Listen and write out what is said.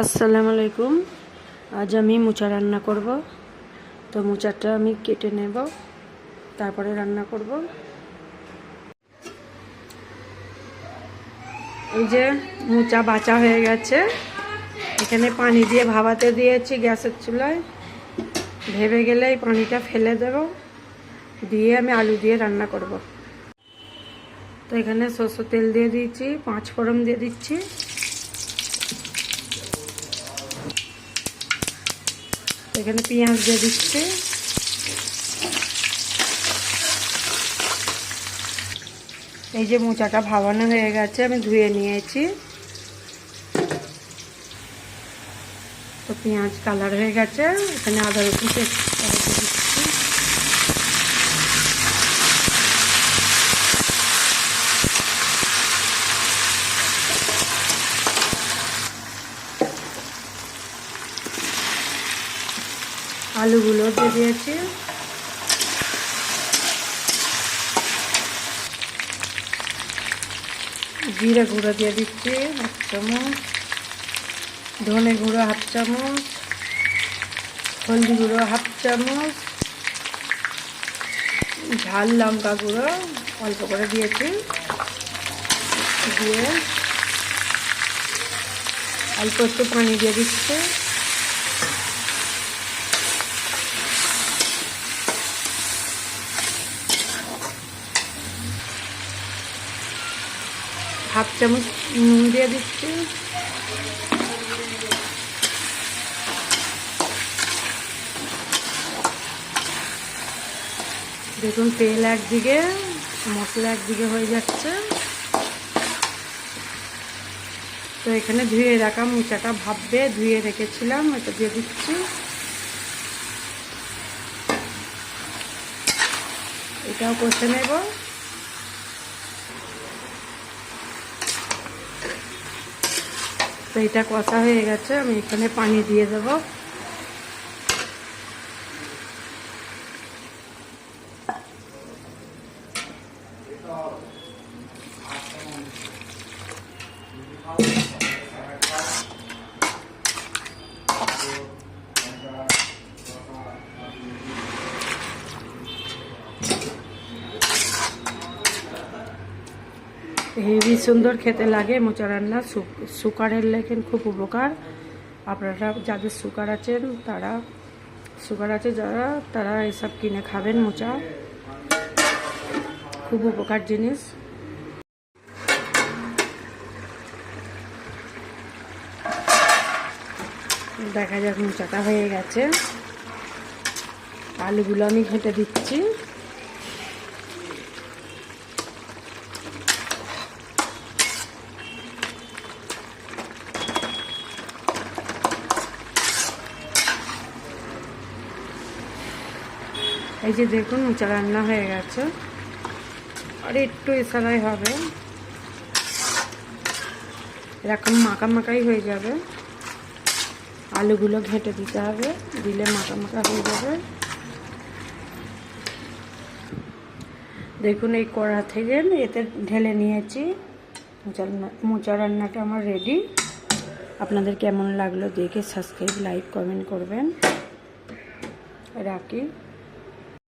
আসসালামু আলাইকুম। আজ আমি মোচা রান্না করব। তো মোচাটা আমি কেটে নেব, তারপরে রান্না করব। এই যে মোচা বাছা হয়ে গেছে, এখানে পানি দিয়ে ভাপাতে দিয়েছি গ্যাসের চুলায়। ভেবে গেলে এই পানিটা ফেলে দেব, দিয়ে আমি আলু দিয়ে রান্না করব। তো এখানে সরষের তেল দিয়ে দিয়েছি, 5 ফোড়ন দিয়ে দিচ্ছি। এখানে পেঁয়াজ দিয়ে দিচ্ছি। এই যে মোচাটা ভাবানো হয়ে গেছে, আমি ধুয়ে নিয়েছি। তো পেঁয়াজ কালার হয়ে গেছে, এখানে আদা রসুন পেস্ট করে দিচ্ছি। আলুগুলো দিয়ে দিয়েছি। জিরে গুঁড়ো দিয়ে দিচ্ছি 1 চামচ, ধনে গুঁড়ো 1/2 চামচ, হলদি গুঁড়ো 1/2 চামচ, ঝাল লঙ্কা গুঁড়ো অল্প করে দিয়েছি। দিয়ে অল্প একটু পানি দিয়ে দিচ্ছি। হাফ চামচ নুন দিয়ে দিচ্ছি। দেখুন তেল একদিকে, মশলা একদিকে হয়ে যাচ্ছে। তো এখানে ধুয়ে রাখা মোচাটা ভাববে ধুয়ে রেখেছিলাম, এটা দিয়ে দিচ্ছি। এটাও কষে নেব। তো এটা কষা হয়ে গেছে, আমি এখানে পানি দিয়ে দেব। হেভি সুন্দর খেতে লাগে মোচা রান্না। সুগারের লেখেন খুব উপকার। আপনারা যাদের সুগার আছেন তারা এসব কিনে খাবেন। মোচা খুব উপকার জিনিস। দেখা যাক মোচাটা হয়ে গেছে। আলুগুলো আমি ঘেঁটে দিচ্ছি। এই যে দেখুন মোচা রান্না হয়ে গেছে, আর একটু ইশারাই হবে, এরকম মাখা মাখাই হয়ে যাবে। আলুগুলো ঘেঁটে দিতে হবে, দিলে মাখা মাখা হয়ে যাবে। দেখুন এই কড়া থেকে এতে ঢেলে নিয়েছি। মোচা রান্নাটা আমার রেডি। আপনাদের কেমন লাগলো দেখে সাবস্ক্রাইব, লাইক, কমেন্ট করবেন। রাখি।